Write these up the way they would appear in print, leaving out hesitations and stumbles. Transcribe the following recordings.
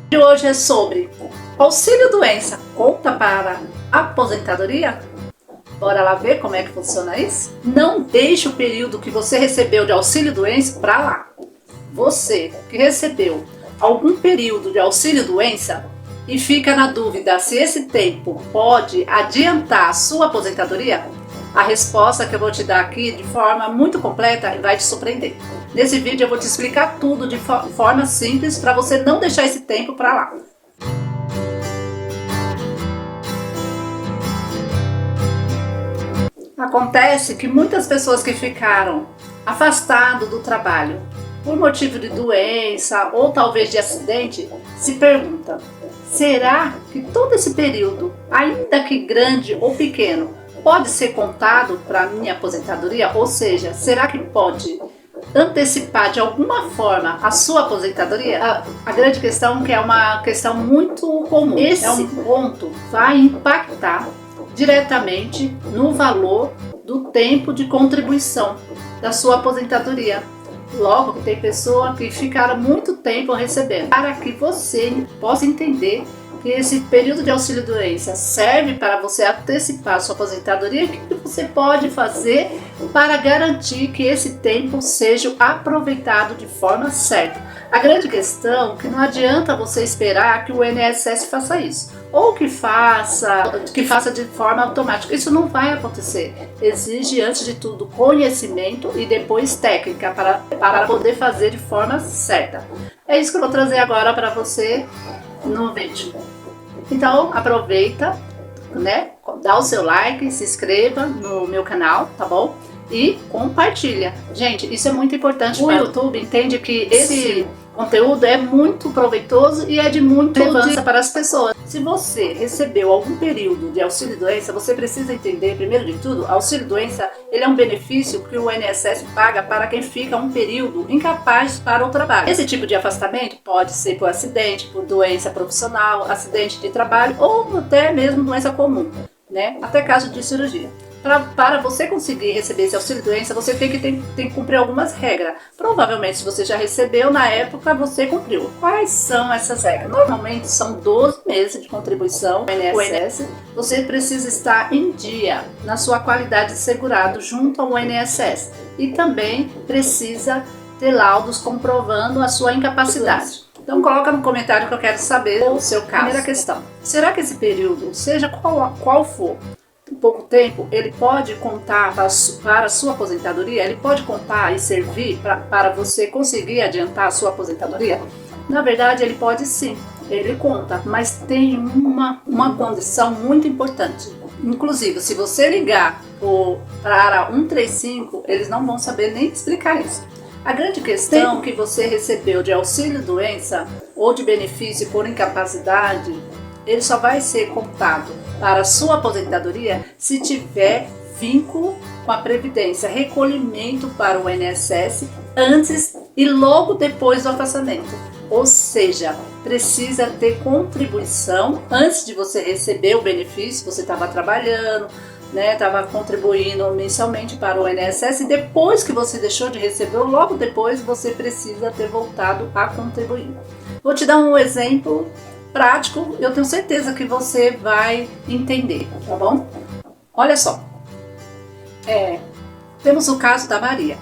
De hoje é sobre auxílio doença conta para aposentadoria? Bora lá ver como é que funciona isso? Não deixe o período que você recebeu de auxílio doença para lá. Você que recebeu algum período de auxílio doença e fica na dúvida se esse tempo pode adiantar a sua aposentadoria, a resposta que eu vou te dar aqui de forma muito completa e vai te surpreender. Nesse vídeo eu vou te explicar tudo de forma simples para você não deixar esse tempo para lá. Acontece que muitas pessoas que ficaram afastadas do trabalho por motivo de doença ou talvez de acidente se perguntam: será que todo esse período, ainda que grande ou pequeno, pode ser contado para a minha aposentadoria? Ou seja, será que pode antecipar de alguma forma a sua aposentadoria? A grande questão, que é uma questão muito comum, esse ponto vai impactar diretamente no valor do tempo de contribuição da sua aposentadoria. Logo, tem pessoas que ficaram muito tempo recebendo. Para que você possa entender que esse período de auxílio-doença serve para você antecipar a sua aposentadoria, o que você pode fazer para garantir que esse tempo seja aproveitado de forma certa? A grande questão é que não adianta você esperar que o INSS faça isso, ou que faça de forma automática. Isso não vai acontecer. Exige, antes de tudo, conhecimento e depois técnica para poder fazer de forma certa. É isso que eu vou trazer agora para você no vídeo. Então aproveita, né? Dá o seu like, se inscreva no meu canal, tá bom? E compartilha. Gente, isso é muito importante. O YouTube entende que esse conteúdo é muito proveitoso e é de muita relevância para as pessoas. Se você recebeu algum período de auxílio-doença, você precisa entender, primeiro de tudo, auxílio-doença ele é um benefício que o INSS paga para quem fica um período incapaz para o trabalho. Esse tipo de afastamento pode ser por acidente, por doença profissional, acidente de trabalho ou até mesmo doença comum, né? Até caso de cirurgia. Para você conseguir receber esse auxílio-doença, você tem que cumprir algumas regras. Provavelmente, se você já recebeu na época, você cumpriu. Quais são essas regras? Normalmente são 12 meses de contribuição ao INSS. Você precisa estar em dia na sua qualidade de segurado junto ao INSS. E também precisa ter laudos comprovando a sua incapacidade. Então coloca no comentário que eu quero saber o seu caso. Primeira questão: será que esse período, seja qual for, pouco tempo, ele pode contar para a sua aposentadoria? Ele pode contar e servir para você conseguir adiantar a sua aposentadoria? Na verdade, ele pode sim, ele conta, mas tem uma condição muito importante. Inclusive, se você ligar para 135, eles não vão saber nem explicar isso. A grande questão que você recebeu de auxílio-doença ou de benefício por incapacidade, ele só vai ser contado para a sua aposentadoria se tiver vínculo com a Previdência, recolhimento para o INSS antes e logo depois do afastamento. Ou seja, precisa ter contribuição antes de você receber o benefício. Você estava trabalhando, né, estava contribuindo mensalmente para o INSS, e depois que você deixou de receber, logo depois você precisa ter voltado a contribuir. Vou te dar um exemplo prático, eu tenho certeza que você vai entender, tá bom? Olha só, temos o caso da Maria.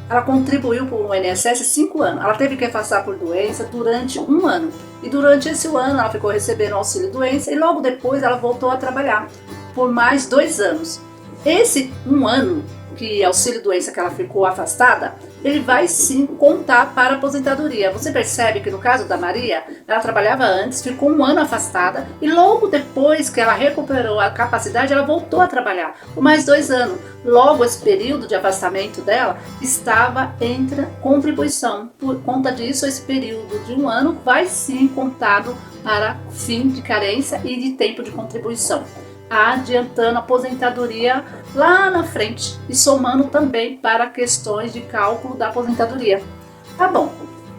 Ela contribuiu para o INSS 5 anos, ela teve que afastar por doença durante 1 ano, e durante esse ano ela ficou recebendo auxílio doença e logo depois ela voltou a trabalhar por mais 2 anos. Esse 1 ano que auxílio doença que ela ficou afastada, ele vai sim contar para a aposentadoria. Você percebe que no caso da Maria, ela trabalhava antes, ficou 1 ano afastada e logo depois que ela recuperou a capacidade, ela voltou a trabalhar por mais 2 anos. Logo, esse período de afastamento dela estava entre contribuição. Por conta disso, esse período de 1 ano vai sim contado para fim de carência e de tempo de contribuição, adiantando a aposentadoria lá na frente e somando também para questões de cálculo da aposentadoria. Tá bom,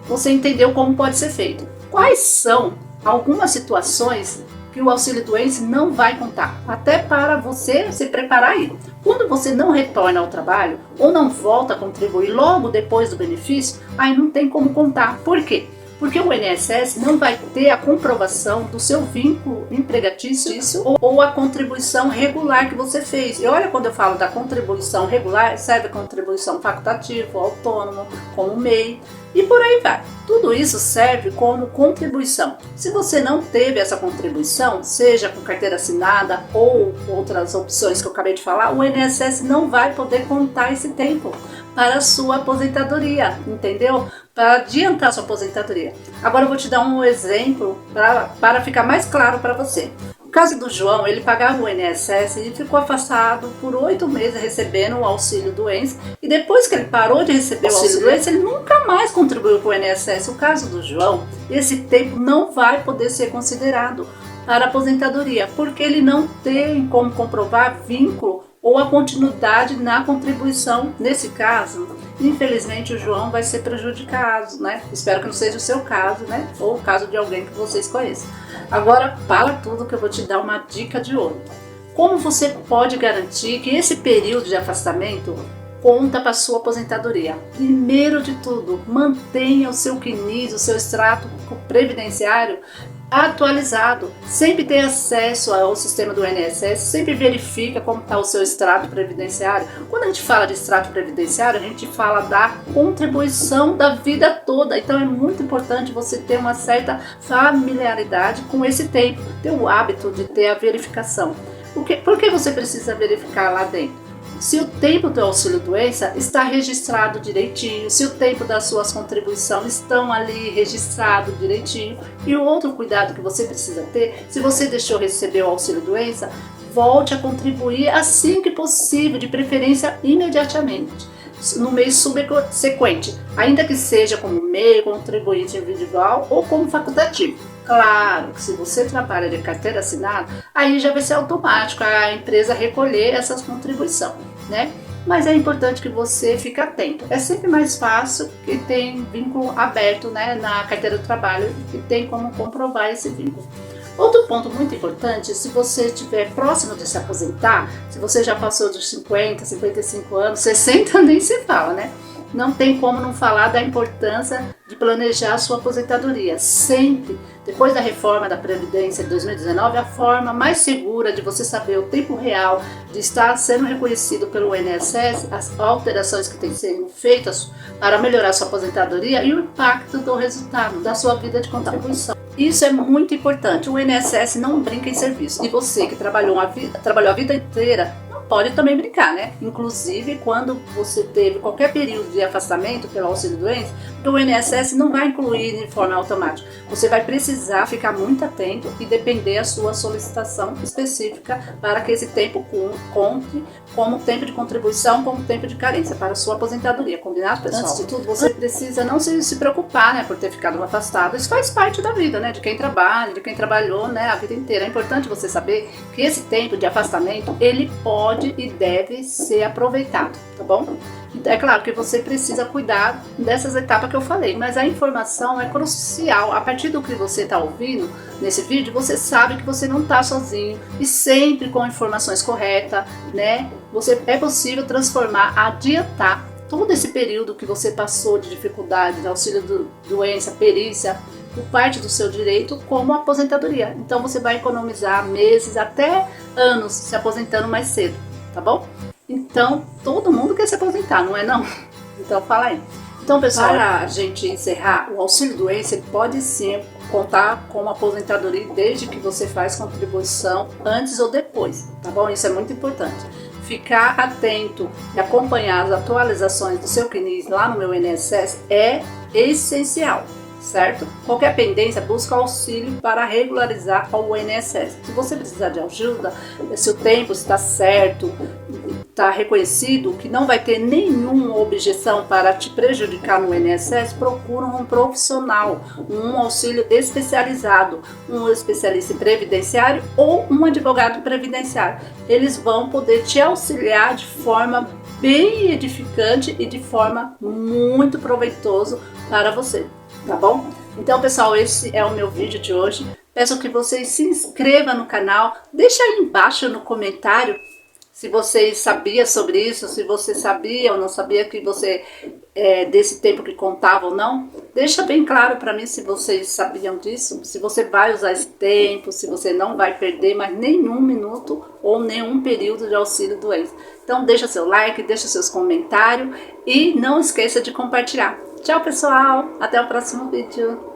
você entendeu como pode ser feito. Quais são algumas situações que o auxílio-doença não vai contar? Até para você se preparar aí. Quando você não retorna ao trabalho ou não volta a contribuir logo depois do benefício, aí não tem como contar. Por quê? Porque o INSS não vai ter a comprovação do seu vínculo empregatício ou a contribuição regular que você fez. E olha, quando eu falo da contribuição regular, serve a contribuição facultativa, autônomo, como MEI e por aí vai. Tudo isso serve como contribuição. Se você não teve essa contribuição, seja com carteira assinada ou outras opções que eu acabei de falar, o INSS não vai poder contar esse tempo para a sua aposentadoria, entendeu? Para adiantar a sua aposentadoria. Agora eu vou te dar um exemplo para ficar mais claro para você. No caso do João, ele pagava o INSS e ficou afastado por 8 meses recebendo o auxílio doença, e depois que ele parou de receber o auxílio doença, ele nunca mais contribuiu para o INSS. O caso do João, esse tempo não vai poder ser considerado para a aposentadoria, porque ele não tem como comprovar vínculo ou a continuidade na contribuição. Nesse caso, infelizmente o João vai ser prejudicado, né? Espero que não seja o seu caso, né? Ou o caso de alguém que vocês conheçam. Agora, para tudo que eu vou te dar uma dica de ouro. Como você pode garantir que esse período de afastamento conta para a sua aposentadoria? Primeiro de tudo, mantenha o seu CNIS, o seu extrato previdenciário atualizado. Sempre tenha acesso ao sistema do INSS, sempre verifica como está o seu extrato previdenciário. Quando a gente fala de extrato previdenciário, a gente fala da contribuição da vida toda. Então é muito importante você ter uma certa familiaridade com esse tempo, ter o hábito de ter a verificação. Por que você precisa verificar lá dentro? Se o tempo do auxílio doença está registrado direitinho, se o tempo das suas contribuições estão ali registrado direitinho. E o outro cuidado que você precisa ter, se você deixou receber o auxílio doença, volte a contribuir assim que possível, de preferência imediatamente, no mês subsequente, ainda que seja como MEI, contribuinte individual ou como facultativo. Claro que se você trabalha de carteira assinada, aí já vai ser automático a empresa recolher essas contribuições, né? Mas é importante que você fique atento. É sempre mais fácil que tem vínculo aberto, né, na carteira do trabalho, e tem como comprovar esse vínculo. Outro ponto muito importante, se você estiver próximo de se aposentar, se você já passou dos 50, 55 anos, 60 nem se fala, né? Não tem como não falar da importância de planejar a sua aposentadoria. Sempre, depois da reforma da Previdência de 2019, a forma mais segura de você saber o tempo real de estar sendo reconhecido pelo INSS, as alterações que têm sido feitas para melhorar a sua aposentadoria e o impacto do resultado da sua vida de contribuição. Isso é muito importante. O INSS não brinca em serviço. E você que trabalhou a vida inteira, pode também brincar, né? Inclusive, quando você teve qualquer período de afastamento pelo auxílio doença, o INSS não vai incluir de forma automática. Você vai precisar ficar muito atento e depender da sua solicitação específica para que esse tempo conte como tempo de contribuição, como tempo de carência para a sua aposentadoria. Combinado, pessoal? Antes de tudo, você precisa não se preocupar, né, por ter ficado afastado. Isso faz parte da vida, né, de quem trabalha, de quem trabalhou, né, a vida inteira. É importante você saber que esse tempo de afastamento, ele pode e deve ser aproveitado, tá bom? É claro que você precisa cuidar dessas etapas que eu falei, mas a informação é crucial. A partir do que você está ouvindo nesse vídeo, você sabe que você não está sozinho e sempre com informações corretas, né? É possível transformar, adiantar todo esse período que você passou de dificuldade, de auxílio doença, perícia, por parte do seu direito como aposentadoria. Então você vai economizar meses, até anos, se aposentando mais cedo, tá bom? Então, todo mundo quer se aposentar, não é não? Então fala aí. Então, pessoal, para a gente encerrar, o auxílio doença pode sim contar com uma aposentadoria desde que você faz contribuição antes ou depois, tá bom? Isso é muito importante. Ficar atento e acompanhar as atualizações do seu CNIS lá no meu INSS é essencial, certo? Qualquer pendência, busca auxílio para regularizar ao INSS. Se você precisar de ajuda, se o tempo está certo, está reconhecido, que não vai ter nenhuma objeção para te prejudicar no INSS, procura um profissional, um auxílio especializado, um especialista em previdenciário ou um advogado previdenciário. Eles vão poder te auxiliar de forma bem edificante e de forma muito proveitosa para você, tá bom? Então, pessoal, esse é o meu vídeo de hoje. Peço que vocês se inscrevam no canal, deixa aí embaixo no comentário se vocês sabiam sobre isso, se você sabia ou não sabia que você desse tempo que contava ou não. Deixa bem claro para mim se vocês sabiam disso, se você vai usar esse tempo, se você não vai perder mais nenhum minuto ou nenhum período de auxílio doença. Então deixa seu like, deixa seus comentários e não esqueça de compartilhar. Tchau pessoal, até o próximo vídeo.